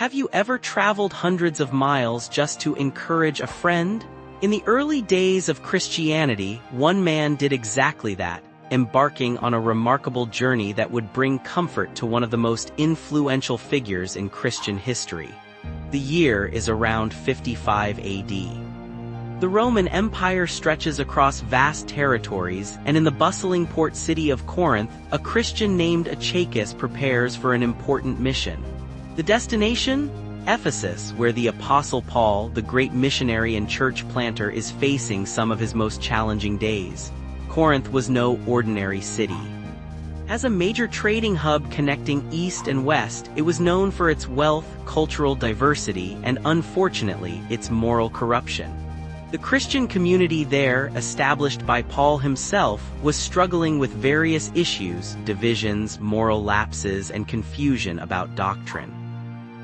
Have you ever traveled hundreds of miles just to encourage a friend? In the early days of Christianity, one man did exactly that, embarking on a remarkable journey that would bring comfort to one of the most influential figures in Christian history. The year is around 55 AD. The Roman Empire stretches across vast territories, and in the bustling port city of Corinth, a Christian named Achaicus prepares for an important mission. The destination? Ephesus, where the Apostle Paul, the great missionary and church planter, is facing some of his most challenging days. Corinth was no ordinary city. As a major trading hub connecting East and West, it was known for its wealth, cultural diversity, and unfortunately, its moral corruption. The Christian community there, established by Paul himself, was struggling with various issues, divisions, moral lapses, and confusion about doctrine.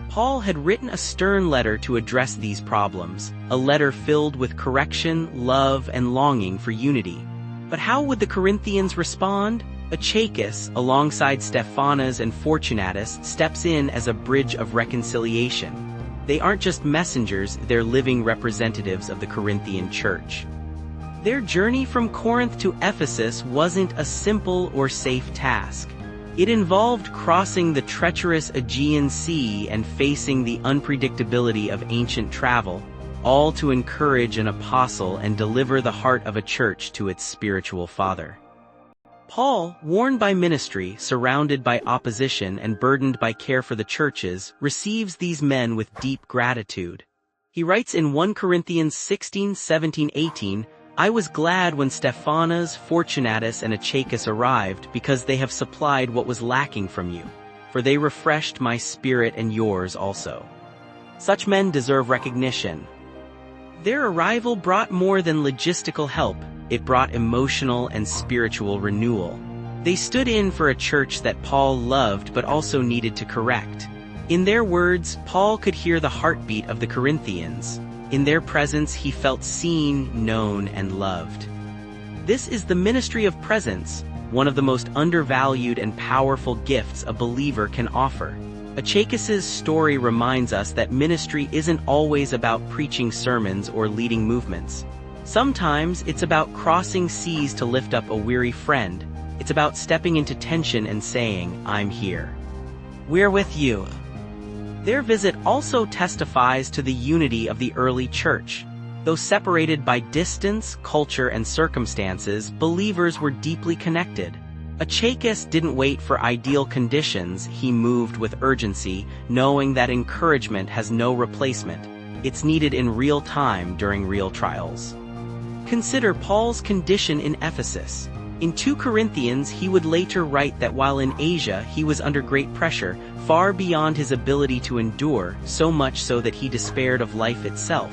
Paul had written a stern letter to address these problems, a letter filled with correction, love, and longing for unity. But how would the Corinthians respond? Achaicus, alongside Stephanas and Fortunatus, steps in as a bridge of reconciliation. They aren't just messengers, they're living representatives of the Corinthian church. Their journey from Corinth to Ephesus wasn't a simple or safe task. It involved crossing the treacherous Aegean Sea and facing the unpredictability of ancient travel, all to encourage an apostle and deliver the heart of a church to its spiritual father. Paul, worn by ministry, surrounded by opposition, and burdened by care for the churches, receives these men with deep gratitude. He writes in 1 Corinthians 16, 17, 18, "I was glad when Stephanas, Fortunatus, and Achaicus arrived, because they have supplied what was lacking from you, for they refreshed my spirit and yours also." Such men deserve recognition. Their arrival brought more than logistical help, it brought emotional and spiritual renewal. They stood in for a church that Paul loved but also needed to correct. In their words, Paul could hear the heartbeat of the Corinthians. In their presence he felt seen, known, and loved. This is the ministry of presence, one of the most undervalued and powerful gifts a believer can offer. Achaicus's story reminds us that ministry isn't always about preaching sermons or leading movements. Sometimes it's about crossing seas to lift up a weary friend. It's about stepping into tension and saying, "I'm here. We're with you." Their visit also testifies to the unity of the early church. Though separated by distance, culture, and circumstances, believers were deeply connected. Achaicus didn't wait for ideal conditions, he moved with urgency, knowing that encouragement has no replacement. It's needed in real time during real trials. Consider Paul's condition in Ephesus. In 2 Corinthians he would later write that while in Asia he was under great pressure, far beyond his ability to endure, so much so that he despaired of life itself.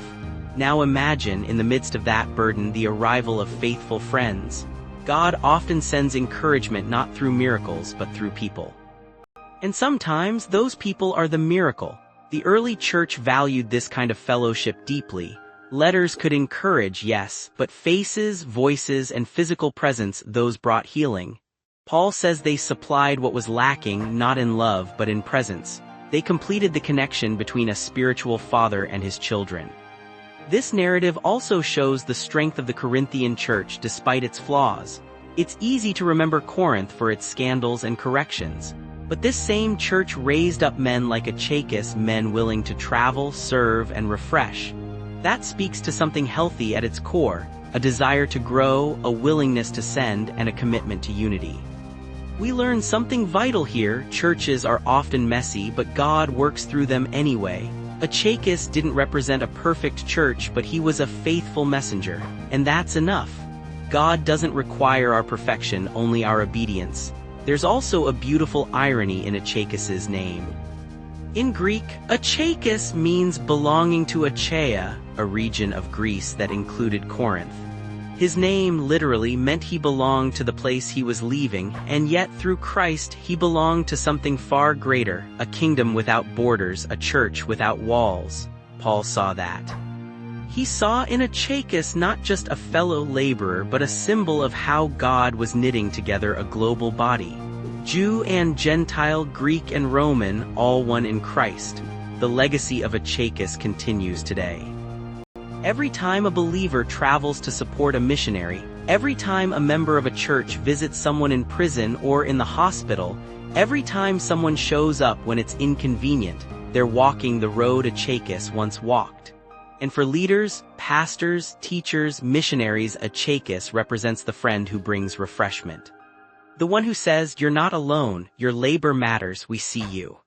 Now imagine, in the midst of that burden, the arrival of faithful friends. God often sends encouragement not through miracles but through people. And sometimes those people are the miracle. The early church valued this kind of fellowship deeply. Letters could encourage, yes, but faces, voices, and physical presence, those brought healing. Paul says they supplied what was lacking, not in love but in presence. They completed the connection between a spiritual father and his children. This narrative also shows the strength of the Corinthian church despite its flaws. It's easy to remember Corinth for its scandals and corrections. But this same church raised up men like Achaicus, men willing to travel, serve, and refresh. That speaks to something healthy at its core, a desire to grow, a willingness to send, and a commitment to unity. We learn something vital here. Churches are often messy, but God works through them anyway. Achaicus didn't represent a perfect church, but he was a faithful messenger, and that's enough. God doesn't require our perfection, only our obedience. There's also a beautiful irony in Achaicus's name. In Greek, Achaicus means belonging to Achaia, a region of Greece that included Corinth. His name literally meant he belonged to the place he was leaving, and yet through Christ he belonged to something far greater, a kingdom without borders, a church without walls. Paul saw that. He saw in Achaicus not just a fellow laborer but a symbol of how God was knitting together a global body. Jew and Gentile, Greek and Roman, all one in Christ. The the legacy of Achaicus continues today. Every time a believer travels to support a missionary, every time a member of a church visits someone in prison or in the hospital, every time someone shows up when it's inconvenient, they're walking the road Achaicus once walked. And for leaders, pastors, teachers, missionaries, Achaicus represents the friend who brings refreshment. The one who says, "You're not alone, your labor matters, we see you."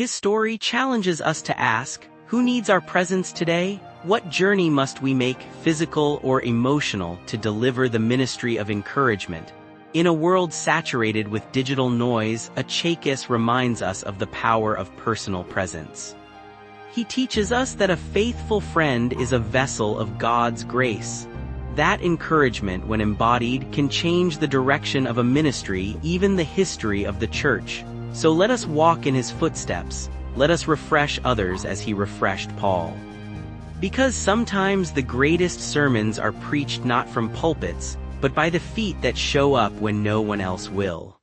His story challenges us to ask, who needs our presence today? What journey must we make, physical or emotional, to deliver the ministry of encouragement? In a world saturated with digital noise, Achaicus reminds us of the power of personal presence. He teaches us that a faithful friend is a vessel of God's grace. That encouragement, when embodied, can change the direction of a ministry, even the history of the church. So let us walk in his footsteps. Let us refresh others as he refreshed Paul. Because sometimes the greatest sermons are preached not from pulpits, but by the feet that show up when no one else will.